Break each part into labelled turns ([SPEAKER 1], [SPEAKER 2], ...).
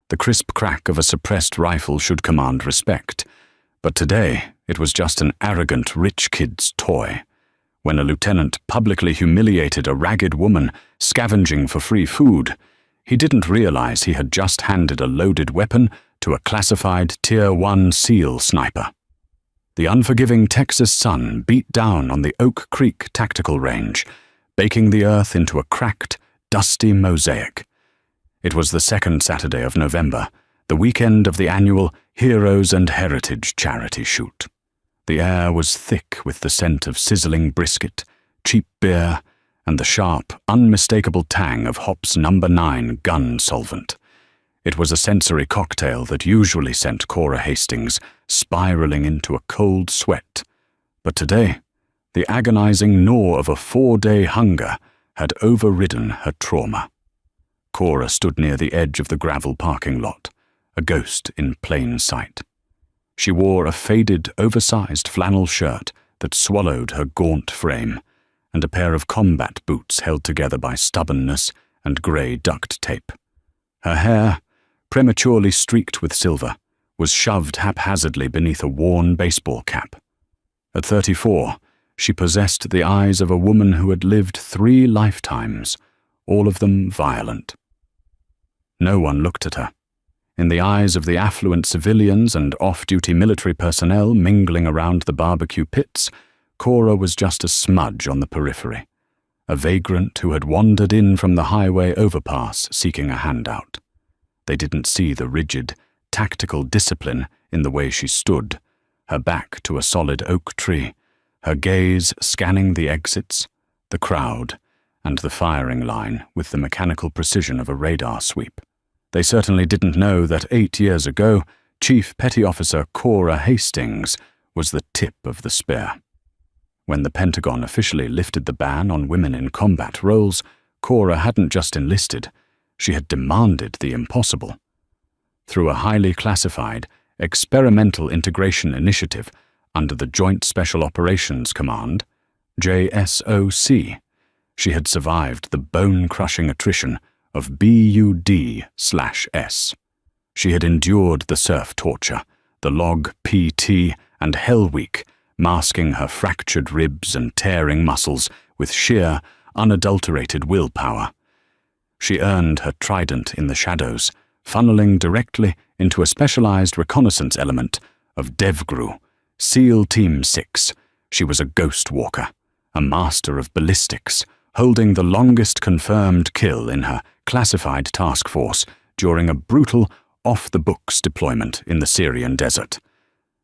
[SPEAKER 1] The crisp crack of a suppressed rifle should command respect, but today it was just an arrogant rich kid's toy. When a lieutenant publicly humiliated a ragged woman scavenging for free food, he didn't realize he had just handed a loaded weapon to a classified Tier 1 SEAL sniper. The unforgiving Texas sun beat down on the Oak Creek tactical range, baking the earth into a cracked, dusty mosaic. It was the second Saturday of November, the weekend of the annual Heroes and Heritage charity shoot. The air was thick with the scent of sizzling brisket, cheap beer, and the sharp, unmistakable tang of Hop's No. 9 gun solvent. It was a sensory cocktail that usually sent Cora Hastings spiraling into a cold sweat. But today, the agonizing gnaw of a 4-day hunger had overridden her trauma. Cora stood near the edge of the gravel parking lot, a ghost in plain sight. She wore a faded, oversized flannel shirt that swallowed her gaunt frame, and a pair of combat boots held together by stubbornness and grey duct tape. Her hair, prematurely streaked with silver, was shoved haphazardly beneath a worn baseball cap. At 34, she possessed the eyes of a woman who had lived 3 lifetimes, all of them violent. No one looked at her. In the eyes of the affluent civilians and off-duty military personnel mingling around the barbecue pits, Cora was just a smudge on the periphery, a vagrant who had wandered in from the highway overpass seeking a handout. They didn't see the rigid, tactical discipline in the way she stood, her back to a solid oak tree, her gaze scanning the exits, the crowd, and the firing line with the mechanical precision of a radar sweep. They certainly didn't know that 8 years ago, Chief Petty Officer Cora Hastings was the tip of the spear. When the Pentagon officially lifted the ban on women in combat roles, Cora hadn't just enlisted, she had demanded the impossible. Through a highly classified, experimental integration initiative under the Joint Special Operations Command, JSOC, she had survived the bone-crushing attrition of BUD/S. She had endured the surf torture, the log PT, and Hell Week, masking her fractured ribs and tearing muscles with sheer, unadulterated willpower. She earned her trident in the shadows, funneling directly into a specialized reconnaissance element of DevGru, SEAL Team 6. She was a ghost walker, a master of ballistics, holding the longest confirmed kill in her classified task force during a brutal, off-the-books deployment in the Syrian desert.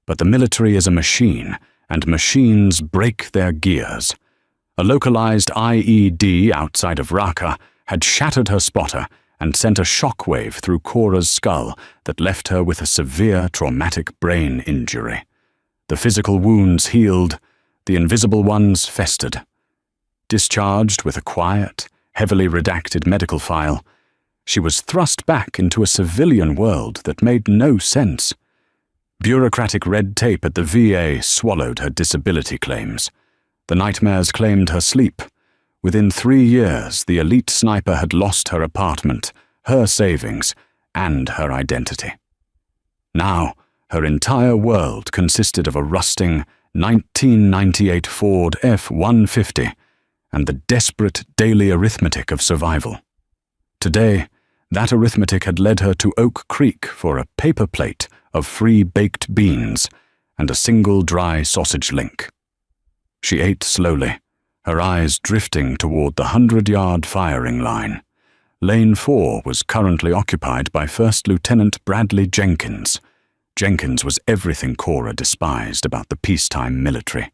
[SPEAKER 1] But the military is a machine, and machines break their gears. A localized IED outside of Raqqa had shattered her spotter and sent a shockwave through Cora's skull that left her with a severe traumatic brain injury. The physical wounds healed, the invisible ones festered. Discharged with a quiet, heavily redacted medical file, she was thrust back into a civilian world that made no sense. Bureaucratic red tape at the VA swallowed her disability claims. The nightmares claimed her sleep. Within 3 years, the elite sniper had lost her apartment, her savings, and her identity. Now, her entire world consisted of a rusting 1998 Ford F-150 and the desperate daily arithmetic of survival. Today, that arithmetic had led her to Oak Creek for a paper plate of free baked beans and a single dry sausage link. She ate slowly, her eyes drifting toward the 100-yard firing line. Lane 4 was currently occupied by First Lieutenant Bradley Jenkins. Jenkins was everything Cora despised about the peacetime military.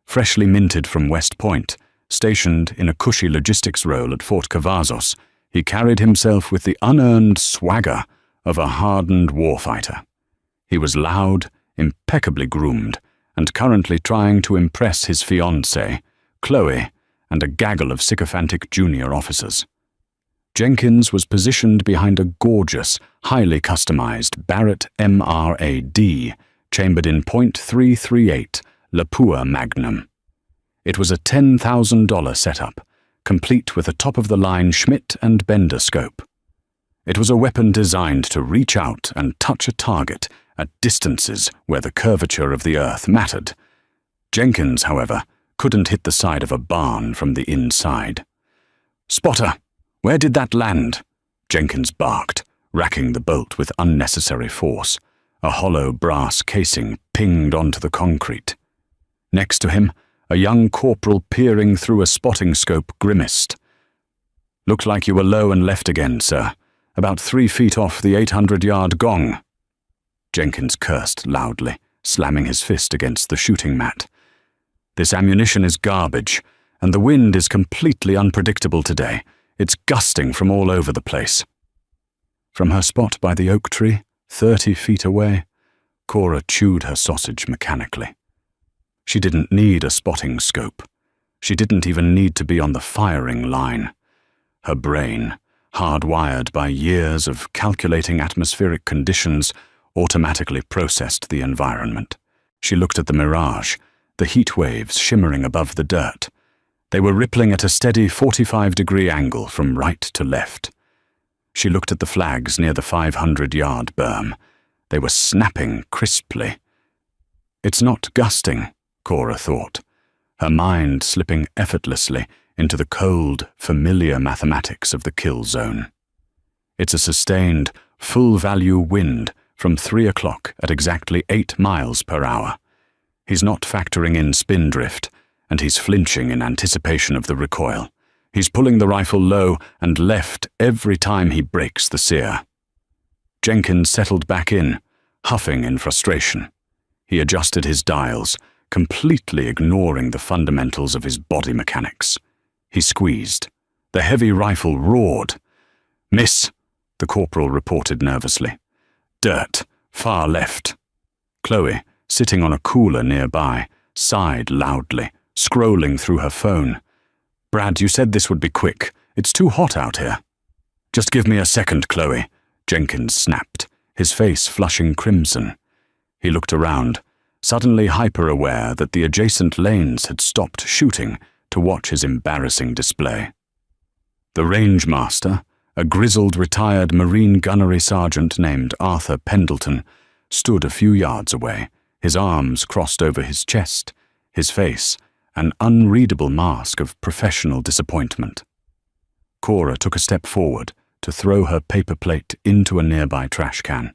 [SPEAKER 1] Freshly minted from West Point, stationed in a cushy logistics role at Fort Cavazos, he carried himself with the unearned swagger of a hardened warfighter. He was loud, impeccably groomed, and currently trying to impress his fiancée, Chloe, and a gaggle of sycophantic junior officers. Jenkins was positioned behind a gorgeous, highly customized Barrett MRAD, chambered in .338 Lapua Magnum. It was a $10,000 setup, complete with a top-of-the-line Schmidt and Bender scope. It was a weapon designed to reach out and touch a target at distances where the curvature of the earth mattered. Jenkins, however, couldn't hit the side of a barn from the inside. "Spotter, where did that land?" Jenkins barked, racking the bolt with unnecessary force. A hollow brass casing pinged onto the concrete. Next to him, a young corporal peering through a spotting scope grimaced. "Looked like you were low and left again, sir. About 3 feet off the 800-yard gong." Jenkins cursed loudly, slamming his fist against the shooting mat. "This ammunition is garbage, and the wind is completely unpredictable today. It's gusting from all over the place." From her spot by the oak tree, 30 feet away, Cora chewed her sausage mechanically. She didn't need a spotting scope. She didn't even need to be on the firing line. Her brain, hardwired by years of calculating atmospheric conditions, automatically processed the environment. She looked at the mirage, the heat waves shimmering above the dirt. They were rippling at a steady 45-degree angle from right to left. She looked at the flags near the 500-yard berm. They were snapping crisply. "It's not gusting," Cora thought, her mind slipping effortlessly into the cold, familiar mathematics of the kill zone. "It's a sustained, full-value wind from 3 o'clock at exactly 8 miles per hour. He's not factoring in spin drift, and he's flinching in anticipation of the recoil. He's pulling the rifle low and left every time he breaks the sear." Jenkins settled back in, huffing in frustration. He adjusted his dials, completely ignoring the fundamentals of his body mechanics. He squeezed. The heavy rifle roared. "Miss," the corporal reported nervously. "Dirt, far left." Chloe, sitting on a cooler nearby, sighed loudly, scrolling through her phone. "Brad, you said this would be quick. It's too hot out here." "Just give me a second, Chloe," Jenkins snapped, his face flushing crimson. He looked around, suddenly hyper-aware that the adjacent lanes had stopped shooting to watch his embarrassing display. The rangemaster, a grizzled retired Marine gunnery sergeant named Arthur Pendleton, stood a few yards away, his arms crossed over his chest, his face an unreadable mask of professional disappointment. Cora took a step forward to throw her paper plate into a nearby trash can.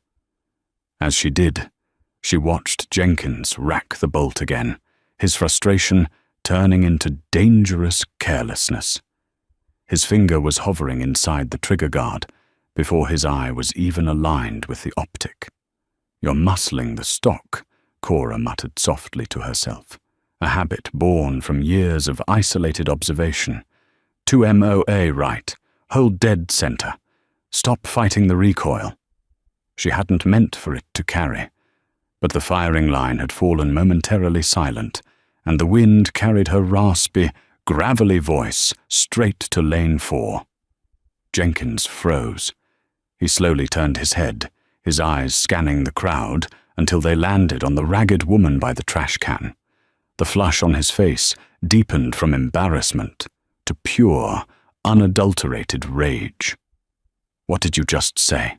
[SPEAKER 1] As she did, she watched Jenkins rack the bolt again, his frustration turning into dangerous carelessness. His finger was hovering inside the trigger guard before his eye was even aligned with the optic. "You're muscling the stock," Cora muttered softly to herself, a habit born from years of isolated observation. "2 MOA right, hold dead center. Stop fighting the recoil." She hadn't meant for it to carry, but the firing line had fallen momentarily silent, and the wind carried her raspy, gravelly voice straight to lane 4. Jenkins froze. He slowly turned his head, his eyes scanning the crowd until they landed on the ragged woman by the trash can. The flush on his face deepened from embarrassment to pure, unadulterated rage. "What did you just say?"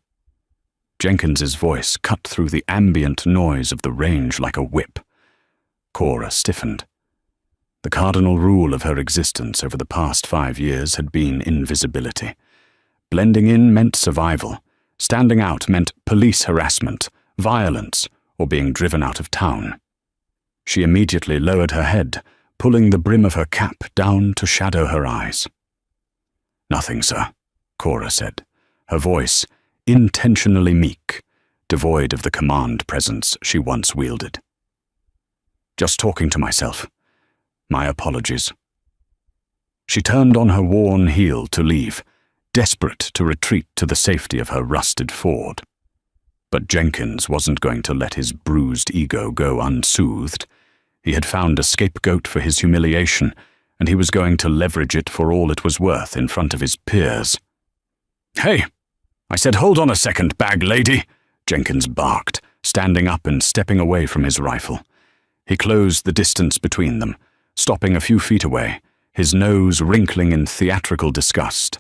[SPEAKER 1] Jenkins's voice cut through the ambient noise of the range like a whip. Cora stiffened. The cardinal rule of her existence over the past 5 years had been invisibility. Blending in meant survival. Standing out meant police harassment, violence, or being driven out of town. She immediately lowered her head, pulling the brim of her cap down to shadow her eyes. "Nothing, sir," Cora said, her voice intentionally meek, devoid of the command presence she once wielded. "Just talking to myself. My apologies." She turned on her worn heel to leave, desperate to retreat to the safety of her rusted Ford. But Jenkins wasn't going to let his bruised ego go unsoothed. He had found a scapegoat for his humiliation, and he was going to leverage it for all it was worth in front of his peers. "Hey! I said hold on a second, bag lady!" Jenkins barked, standing up and stepping away from his rifle. He closed the distance between them, stopping a few feet away, his nose wrinkling in theatrical disgust.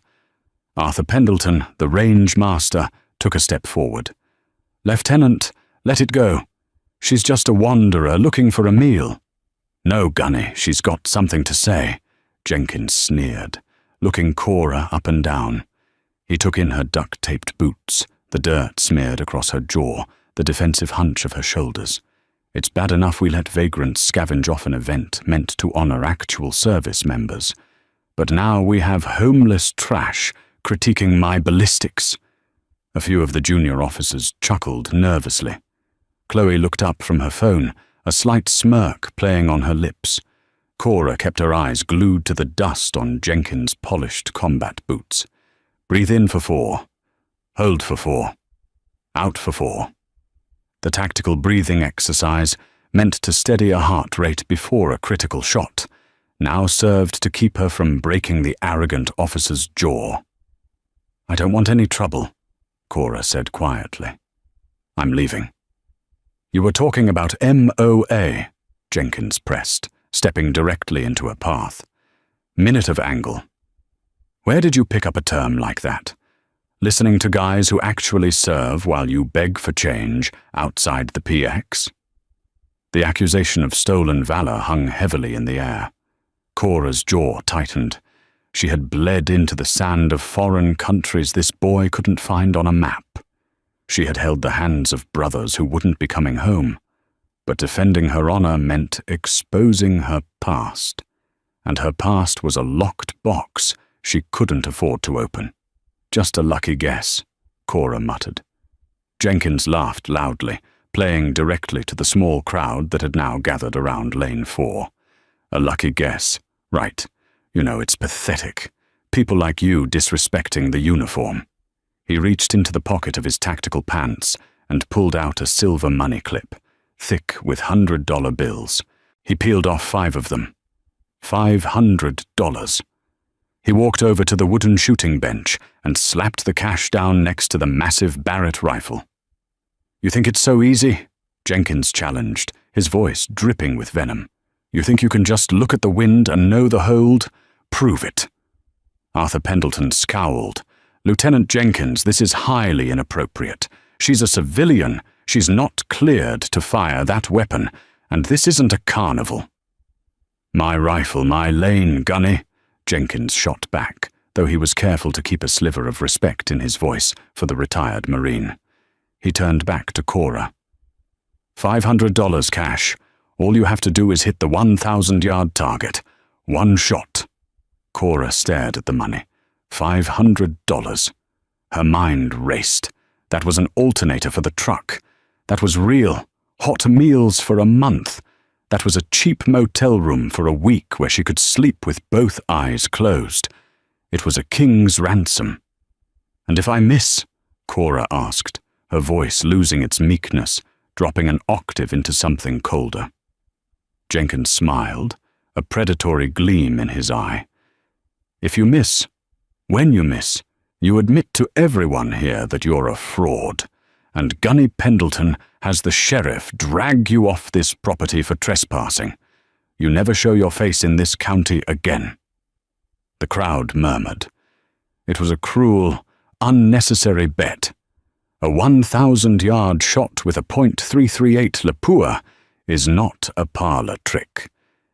[SPEAKER 1] Arthur Pendleton, the range master, took a step forward. "Lieutenant, let it go. She's just a wanderer looking for a meal." "No, Gunny, she's got something to say," Jenkins sneered, looking Cora up and down. He took in her duct-taped boots, the dirt smeared across her jaw, the defensive hunch of her shoulders. "It's bad enough we let vagrants scavenge off an event meant to honor actual service members. But now we have homeless trash critiquing my ballistics." A few of the junior officers chuckled nervously. Chloe looked up from her phone, a slight smirk playing on her lips. Cora kept her eyes glued to the dust on Jenkins' polished combat boots. "Breathe in for 4. Hold for 4. Out for 4. The tactical breathing exercise, meant to steady a heart rate before a critical shot, now served to keep her from breaking the arrogant officer's jaw. "I don't want any trouble," Cora said quietly. "I'm leaving." "You were talking about MOA," Jenkins pressed, stepping directly into her path. "Minute of angle. Where did you pick up a term like that? Listening to guys who actually serve while you beg for change outside the PX?" The accusation of stolen valor hung heavily in the air. Cora's jaw tightened. She had bled into the sand of foreign countries this boy couldn't find on a map. She had held the hands of brothers who wouldn't be coming home. But defending her honor meant exposing her past. And her past was a locked box she couldn't afford to open. "Just a lucky guess," Cora muttered. Jenkins laughed loudly, playing directly to the small crowd that had now gathered around Lane 4. "A lucky guess. Right. You know, it's pathetic. People like you disrespecting the uniform." He reached into the pocket of his tactical pants and pulled out a silver money clip, thick with $100 bills. He peeled off 5 of them. $500. He walked over to the wooden shooting bench and slapped the cash down next to the massive Barrett rifle. "You think it's so easy?" Jenkins challenged, his voice dripping with venom. "You think you can just look at the wind and know the hold? Prove it." Arthur Pendleton scowled. "Lieutenant Jenkins, this is highly inappropriate. She's a civilian. She's not cleared to fire that weapon, and this isn't a carnival." "My rifle, my lane, Gunny," Jenkins shot back, though he was careful to keep a sliver of respect in his voice for the retired Marine. He turned back to Cora. $500 cash. All you have to do is hit the 1,000-yard target. 1 shot." Cora stared at the money. $500. Her mind raced. That was an alternator for the truck. That was real. Hot meals for a month. That was a cheap motel room for a week where she could sleep with both eyes closed. It was a king's ransom. "And if I miss?" Cora asked, her voice losing its meekness, dropping an octave into something colder. Jenkins smiled, a predatory gleam in his eye. "If you miss, when you miss, you admit to everyone here that you're a fraud, and Gunny Pendleton has the sheriff drag you off this property for trespassing. You never show your face in this county again." The crowd murmured. It was a cruel, unnecessary bet. A 1,000-yard shot with a .338 Lapua is not a parlor trick.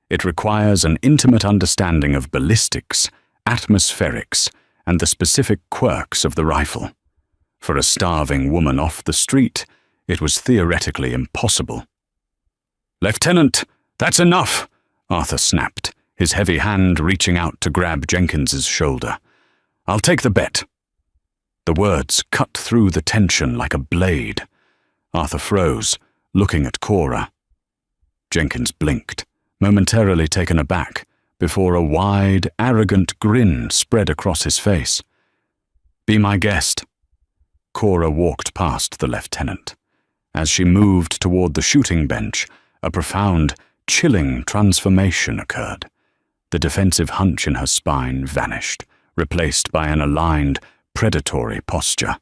[SPEAKER 1] It requires an intimate understanding of ballistics, atmospherics, and the specific quirks of the rifle. For a starving woman off the street, it was theoretically impossible. "Lieutenant, that's enough!" Arthur snapped, his heavy hand reaching out to grab Jenkins's shoulder. "I'll take the bet." The words cut through the tension like a blade. Arthur froze, looking at Cora. Jenkins blinked, momentarily taken aback, before a wide, arrogant grin spread across his face. "Be my guest." Cora walked past the lieutenant. As she moved toward the shooting bench, a profound, chilling transformation occurred. The defensive hunch in her spine vanished, replaced by an aligned, predatory posture.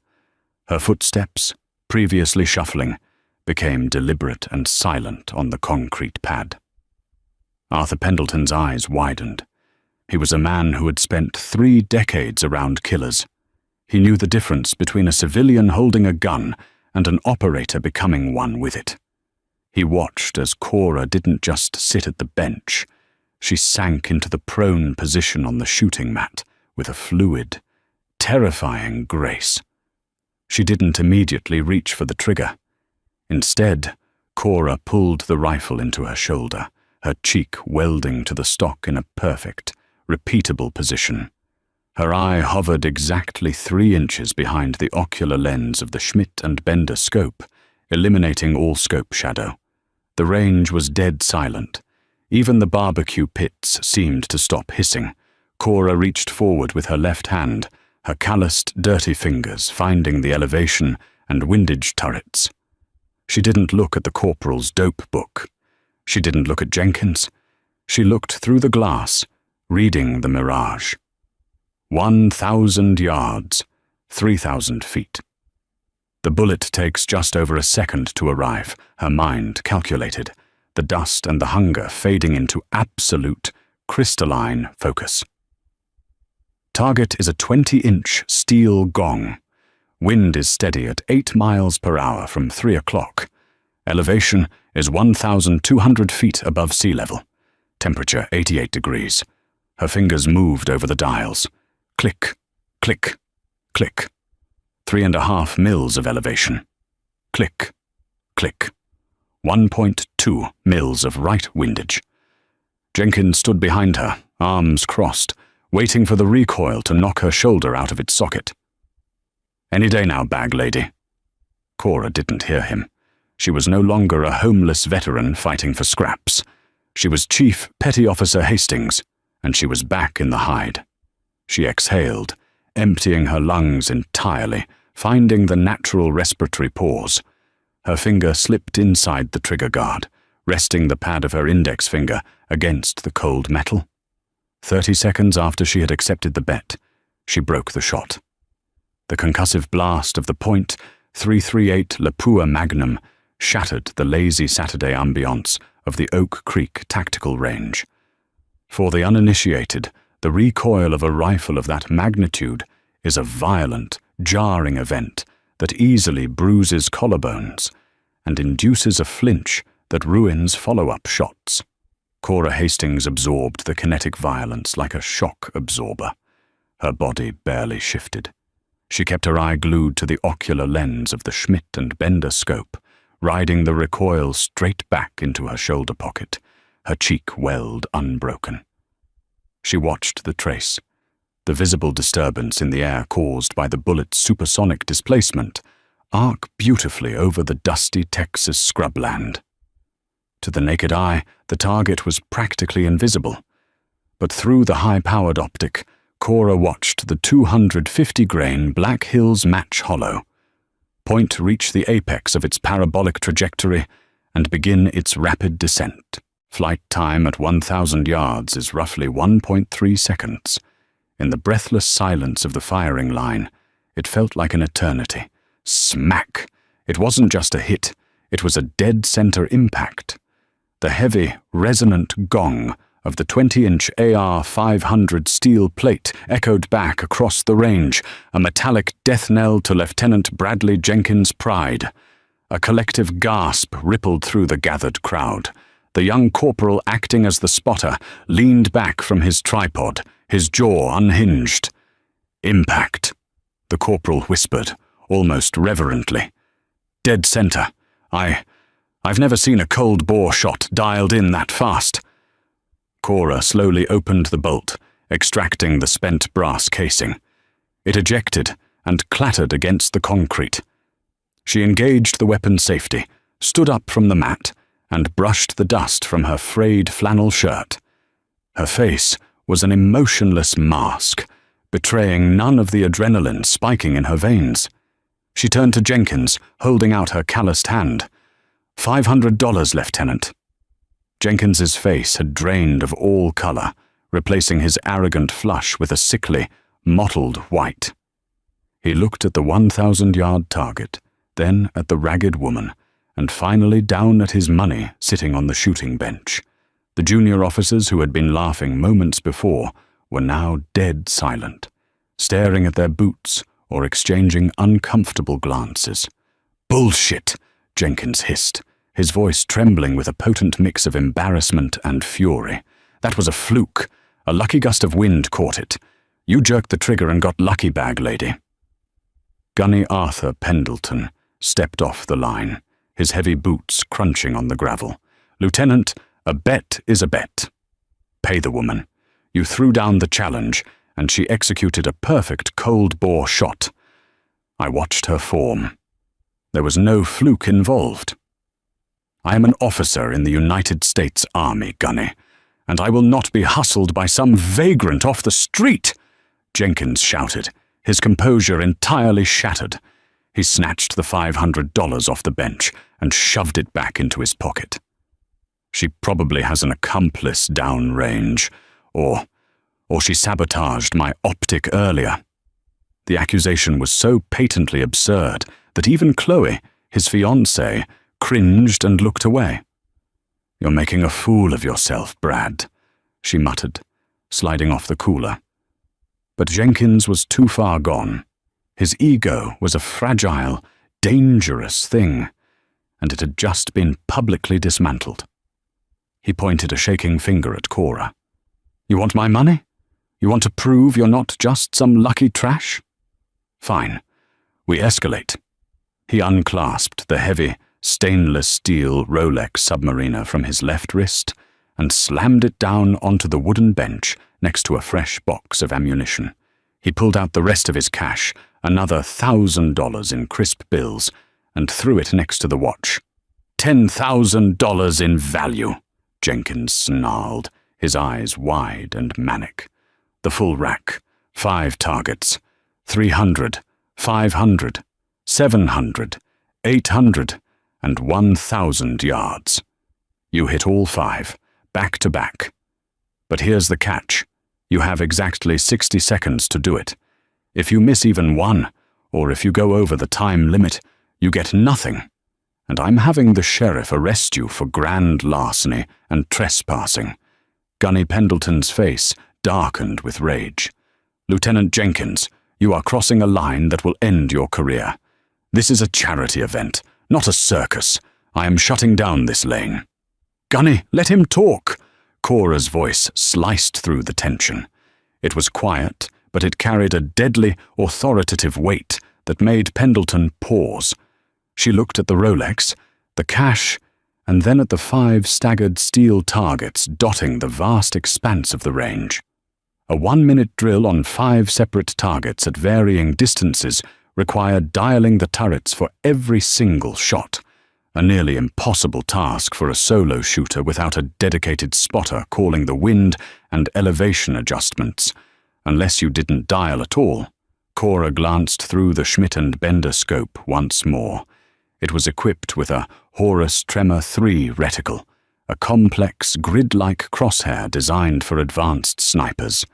[SPEAKER 1] Her footsteps, previously shuffling, became deliberate and silent on the concrete pad. Arthur Pendleton's eyes widened. He was a man who had spent 3 decades around killers. He knew the difference between a civilian holding a gun and an operator becoming one with it. He watched as Cora didn't just sit at the bench. She sank into the prone position on the shooting mat with a fluid, terrifying grace. She didn't immediately reach for the trigger. Instead, Cora pulled the rifle into her shoulder, her cheek welding to the stock in a perfect, repeatable position. Her eye hovered exactly 3 inches behind the ocular lens of the Schmidt and Bender scope, eliminating all scope shadow. The range was dead silent. Even the barbecue pits seemed to stop hissing. Cora reached forward with her left hand, her calloused, dirty fingers finding the elevation and windage turrets. She didn't look at the corporal's dope book. She didn't look at Jenkins. She looked through the glass, reading the mirage. 1,000 yards, 3,000 feet. The bullet takes just over a second to arrive, her mind calculated, the dust and the hunger fading into absolute, crystalline focus. Target is a 20-inch steel gong. Wind is steady at 8 miles per hour from 3 o'clock. Elevation is 1,200 feet above sea level. Temperature 88 degrees. Her fingers moved over the dials. Click, click, click. 3.5 mils of elevation. Click, click. 1.2 mils of right windage. Jenkins stood behind her, arms crossed, waiting for the recoil to knock her shoulder out of its socket. "Any day now, bag lady." Cora didn't hear him. She was no longer a homeless veteran fighting for scraps. She was Chief Petty Officer Hastings, and she was back in the hide. She exhaled, emptying her lungs entirely, finding the natural respiratory pause. Her finger slipped inside the trigger guard, resting the pad of her index finger against the cold metal. 30 seconds after she had accepted the bet, she broke the shot. The concussive blast of the .338 Lapua Magnum shattered the lazy Saturday ambiance of the Oak Creek Tactical Range. For the uninitiated, the recoil of a rifle of that magnitude is a violent, jarring event that easily bruises collarbones and induces a flinch that ruins follow-up shots. Cora Hastings absorbed the kinetic violence like a shock absorber. Her body barely shifted. She kept her eye glued to the ocular lens of the Schmidt and Bender scope, riding the recoil straight back into her shoulder pocket, her cheek weld unbroken. She watched the trace, the visible disturbance in the air caused by the bullet's supersonic displacement, arc beautifully over the dusty Texas scrubland. To the naked eye, the target was practically invisible, but through the high-powered optic, Cora watched the 250-grain Black Hills match hollow. Point reach the apex of its parabolic trajectory and begin its rapid descent. Flight time at 1,000 yards is roughly 1.3 seconds. In the breathless silence of the firing line, it felt like an eternity. Smack! It wasn't just a hit, it was a dead-center impact. The heavy, resonant gong of the 20-inch AR-500 steel plate echoed back across the range, a metallic death knell to Lieutenant Bradley Jenkins' pride. A collective gasp rippled through the gathered crowd. The young corporal, acting as the spotter, leaned back from his tripod, his jaw unhinged. "Impact," the corporal whispered, almost reverently. "Dead center. I've never seen a cold bore shot dialed in that fast." Cora slowly opened the bolt, extracting the spent brass casing. It ejected and clattered against the concrete. She engaged the weapon safety, stood up from the mat, and brushed the dust from her frayed flannel shirt. Her face was an emotionless mask, betraying none of the adrenaline spiking in her veins. She turned to Jenkins, holding out her calloused hand. $500, Lieutenant." Jenkins's face had drained of all color, replacing his arrogant flush with a sickly, mottled white. He looked at the 1,000-yard target, then at the ragged woman, and finally down at his money sitting on the shooting bench. The junior officers who had been laughing moments before were now dead silent, staring at their boots or exchanging uncomfortable glances. "Bullshit," Jenkins hissed, his voice trembling with a potent mix of embarrassment and fury. "That was a fluke. A lucky gust of wind caught it. You jerked the trigger and got lucky, bag lady." Gunny Arthur Pendleton stepped off the line, his heavy boots crunching on the gravel. "Lieutenant, a bet is a bet. Pay the woman. You threw down the challenge, and she executed a perfect cold-bore shot. I watched her form. There was no fluke involved. I am an officer in the United States Army, Gunny, and I will not be hustled by some vagrant off the street," Jenkins shouted, his composure entirely shattered. He snatched the $500 off the bench and shoved it back into his pocket. "She probably has an accomplice downrange, or she sabotaged my optic earlier." The accusation was so patently absurd that even Chloe, his fiancée, cringed and looked away. "You're making a fool of yourself, Brad," she muttered, sliding off the cooler. But Jenkins was too far gone. His ego was a fragile, dangerous thing, and it had just been publicly dismantled. He pointed a shaking finger at Cora. "You want my money? You want to prove you're not just some lucky trash? Fine. We escalate." He unclasped the heavy, stainless steel Rolex Submariner from his left wrist and slammed it down onto the wooden bench next to a fresh box of ammunition. He pulled out the rest of his cash, another $1,000 in crisp bills, and threw it next to the watch. $10,000 in value, Jenkins snarled, his eyes wide and manic. The full rack, 5 targets, 300, 500, 700, 800, and 1,000 yards. You hit all 5, back to back. But here's the catch. You have exactly 60 seconds to do it. If you miss even one, or if you go over the time limit, you get nothing. And I'm having the sheriff arrest you for grand larceny and trespassing. Gunny Pendleton's face darkened with rage. "Lieutenant Jenkins, you are crossing a line that will end your career. This is a charity event, not a circus. I am shutting down this lane." "Gunny, let him talk!" Cora's voice sliced through the tension. It was quiet, but it carried a deadly, authoritative weight that made Pendleton pause. She looked at the Rolex, the cash, and then at the 5 staggered steel targets dotting the vast expanse of the range. A 1-minute drill on 5 separate targets at varying distances required dialing the turrets for every single shot, a nearly impossible task for a solo shooter without a dedicated spotter calling the wind and elevation adjustments, unless you didn't dial at all. Cora glanced through the Schmidt & Bender scope once more. It was equipped with a Horus Tremor 3 reticle, a complex grid-like crosshair designed for advanced snipers.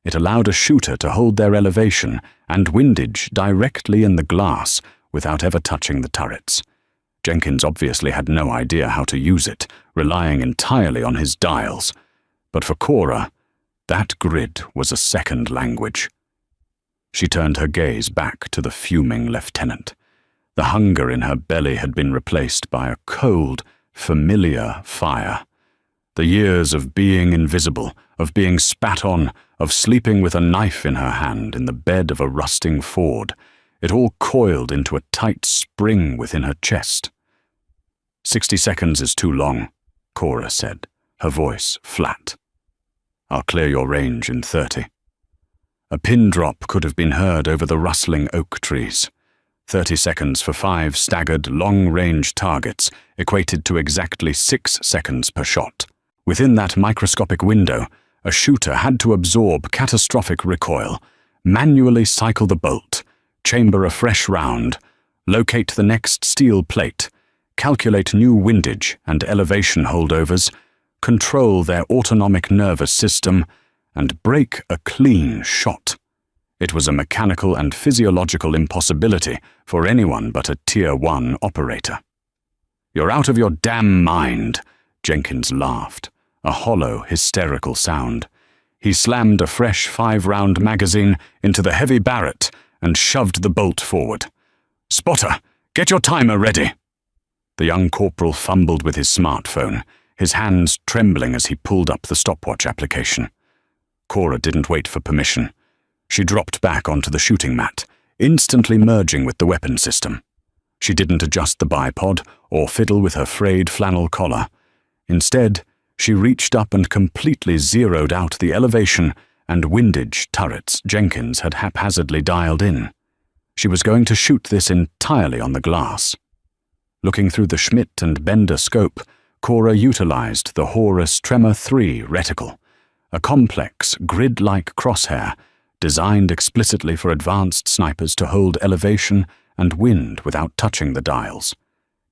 [SPEAKER 1] It allowed a shooter to hold their elevation and windage directly in the glass without ever touching the turrets. Jenkins obviously had no idea how to use it, relying entirely on his dials. But for Cora, that grid was a second language. She turned her gaze back to the fuming lieutenant. The hunger in her belly had been replaced by a cold, familiar fire. The years of being invisible, of being spat on, of sleeping with a knife in her hand in the bed of a rusting Ford, it all coiled into a tight spring within her chest. 60 seconds is too long, Cora said, her voice flat. I'll clear your range in 30. A pin drop could have been heard over the rustling oak trees. 30 seconds for 5 staggered, long-range targets equated to exactly 6 seconds per shot. Within that microscopic window, a shooter had to absorb catastrophic recoil, manually cycle the bolt, chamber a fresh round, locate the next steel plate, calculate new windage and elevation holdovers, control their autonomic nervous system, and break a clean shot. It was a mechanical and physiological impossibility for anyone but a Tier 1 operator. "You're out of your damn mind," Jenkins laughed, a hollow, hysterical sound. He slammed a fresh 5-round magazine into the heavy Barrett and shoved the bolt forward. "Spotter, get your timer ready." The young corporal fumbled with his smartphone, his hands trembling as he pulled up the stopwatch application. Cora didn't wait for permission. She dropped back onto the shooting mat, instantly merging with the weapon system. She didn't adjust the bipod or fiddle with her frayed flannel collar. Instead, she reached up and completely zeroed out the elevation and windage turrets Jenkins had haphazardly dialed in. She was going to shoot this entirely on the glass. Looking through the Schmidt and Bender scope, Cora utilized the Horus Tremor 3 reticle, a complex, grid-like crosshair designed explicitly for advanced snipers to hold elevation and wind without touching the dials.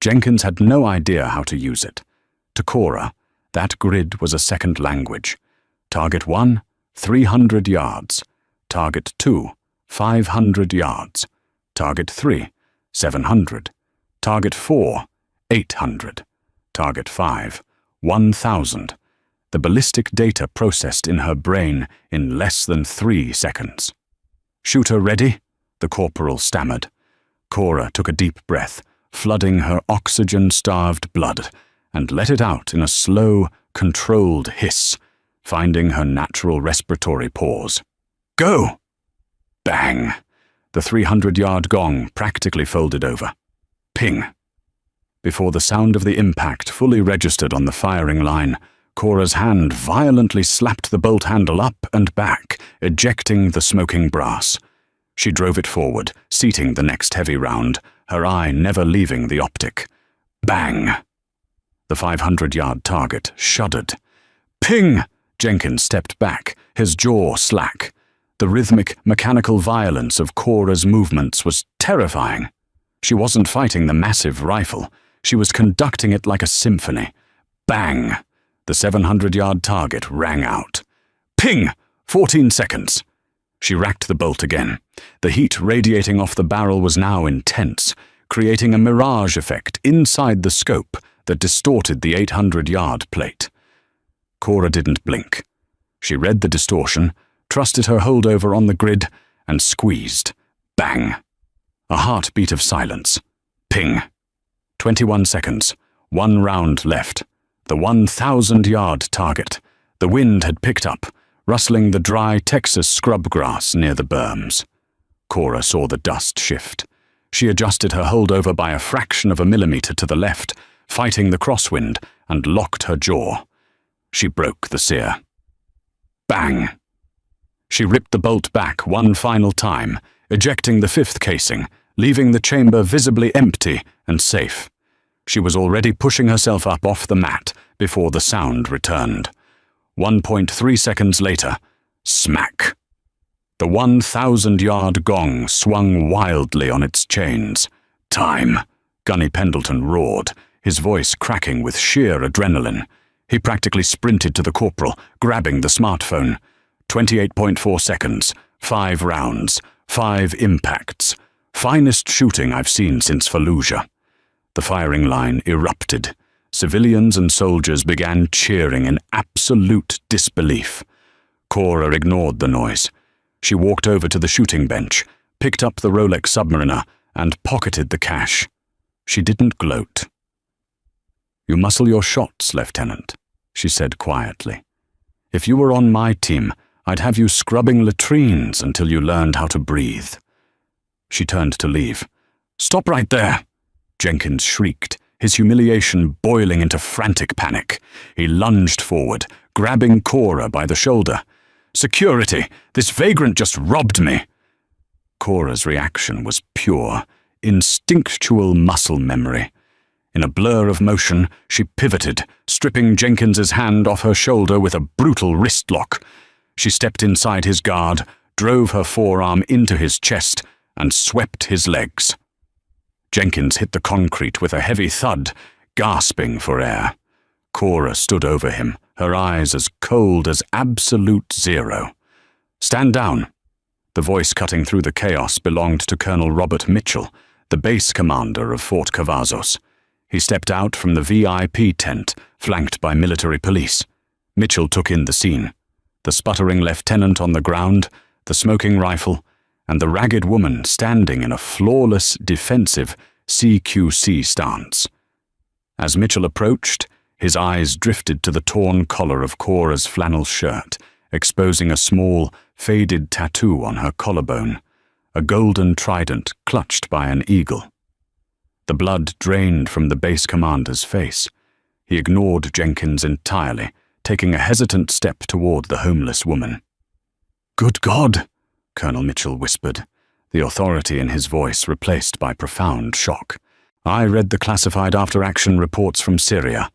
[SPEAKER 1] Jenkins had no idea how to use it. To Cora, that grid was a second language. Target 1, 300 yards. Target 2, 500 yards. Target 3, 700. Target 4, 800. Target 5, 1,000. The ballistic data processed in her brain in less than 3 seconds. "Shooter ready?" the corporal stammered. Cora took a deep breath, flooding her oxygen-starved blood, and let it out in a slow, controlled hiss, finding her natural respiratory pause. "Go!" Bang! The 300-yard gong practically folded over. Ping! Before the sound of the impact fully registered on the firing line, Cora's hand violently slapped the bolt handle up and back, ejecting the smoking brass. She drove it forward, seating the next heavy round, her eye never leaving the optic. Bang! The 500-yard target shuddered. Ping! Jenkins stepped back, his jaw slack. The rhythmic, mechanical violence of Cora's movements was terrifying. She wasn't fighting the massive rifle. She was conducting it like a symphony. Bang! The 700-yard target rang out. Ping! 14 seconds. She racked the bolt again. The heat radiating off the barrel was now intense, creating a mirage effect inside the scope that distorted the 800-yard plate. Cora didn't blink. She read the distortion, trusted her holdover on the grid, and squeezed. Bang! A heartbeat of silence. Ping! 21 seconds. 1 round left. The 1,000-yard target. The wind had picked up, rustling the dry Texas scrub grass near the berms. Cora saw the dust shift. She adjusted her holdover by a fraction of a millimeter to the left, fighting the crosswind, and locked her jaw. She broke the sear. Bang! She ripped the bolt back one final time, ejecting the 5th casing, leaving the chamber visibly empty and safe. She was already pushing herself up off the mat before the sound returned. 1.3 seconds later, smack! The 1,000-yard gong swung wildly on its chains. Time! Gunny Pendleton roared, his voice cracking with sheer adrenaline. He practically sprinted to the corporal, grabbing the smartphone. 28.4 seconds, 5 rounds, 5 impacts. Finest shooting I've seen since Fallujah. The firing line erupted. Civilians and soldiers began cheering in absolute disbelief. Cora ignored the noise. She walked over to the shooting bench, picked up the Rolex Submariner, and pocketed the cash. She didn't gloat. "You muscle your shots, Lieutenant," she said quietly. "If you were on my team, I'd have you scrubbing latrines until you learned how to breathe." She turned to leave. "Stop right there!" Jenkins shrieked, his humiliation boiling into frantic panic. He lunged forward, grabbing Cora by the shoulder. "Security! This vagrant just robbed me!" Cora's reaction was pure, instinctual muscle memory. In a blur of motion, she pivoted, stripping Jenkins's hand off her shoulder with a brutal wrist lock. She stepped inside his guard, drove her forearm into his chest, and swept his legs. Jenkins hit the concrete with a heavy thud, gasping for air. Cora stood over him, her eyes as cold as absolute zero. "Stand down." The voice cutting through the chaos belonged to Colonel Robert Mitchell, the base commander of Fort Cavazos. He stepped out from the VIP tent, flanked by military police. Mitchell took in the scene. The sputtering lieutenant on the ground, the smoking rifle, and the ragged woman standing in a flawless, defensive CQC stance. As Mitchell approached, his eyes drifted to the torn collar of Cora's flannel shirt, exposing a small, faded tattoo on her collarbone, a golden trident clutched by an eagle. The blood drained from the base commander's face. He ignored Jenkins entirely, taking a hesitant step toward the homeless woman. "Good God!" Colonel Mitchell whispered, the authority in his voice replaced by profound shock. "I read the classified after-action reports from Syria.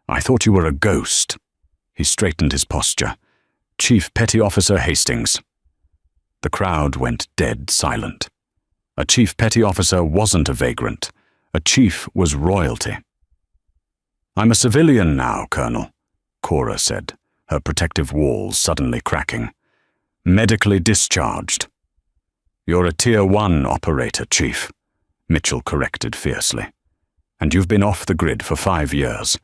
[SPEAKER 1] I thought you were a ghost." He straightened his posture. "Chief Petty Officer Hastings." The crowd went dead silent. A Chief Petty Officer wasn't a vagrant. A chief was royalty. "I'm a civilian now, Colonel," Cora said, her protective walls suddenly cracking. "Medically discharged." "You're a Tier 1 operator, Chief," Mitchell corrected fiercely. "And you've been off the grid for 5 years.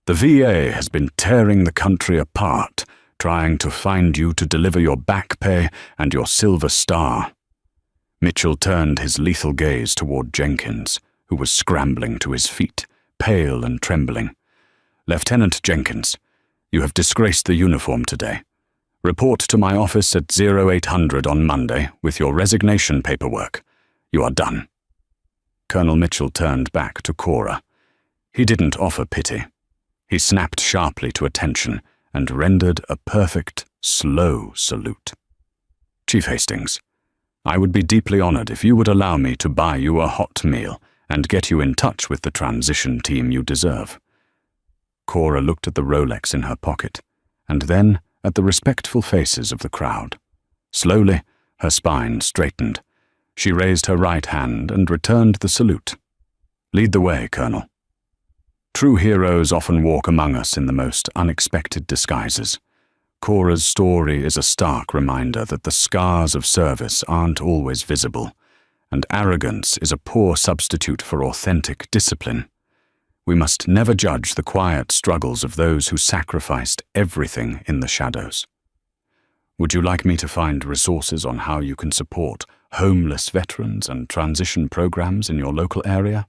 [SPEAKER 1] The VA has been tearing the country apart, trying to find you to deliver your back pay and your Silver Star." Mitchell turned his lethal gaze toward Jenkins, who was scrambling to his feet, pale and trembling. "Lieutenant Jenkins, you have disgraced the uniform today. Report to my office at 0800 on Monday with your resignation paperwork. You are done." Colonel Mitchell turned back to Cora. He didn't offer pity. He snapped sharply to attention and rendered a perfect, slow salute. "Chief Hastings, I would be deeply honored if you would allow me to buy you a hot meal and get you in touch with the transition team you deserve." Cora looked at the Rolex in her pocket, and then at the respectful faces of the crowd. Slowly, her spine straightened. She raised her right hand and returned the salute. "Lead the way, Colonel." True heroes often walk among us in the most unexpected disguises. Cora's story is a stark reminder that the scars of service aren't always visible, and arrogance is a poor substitute for authentic discipline. We must never judge the quiet struggles of those who sacrificed everything in the shadows. Would you like me to find resources on how you can support homeless veterans and transition programs in your local area?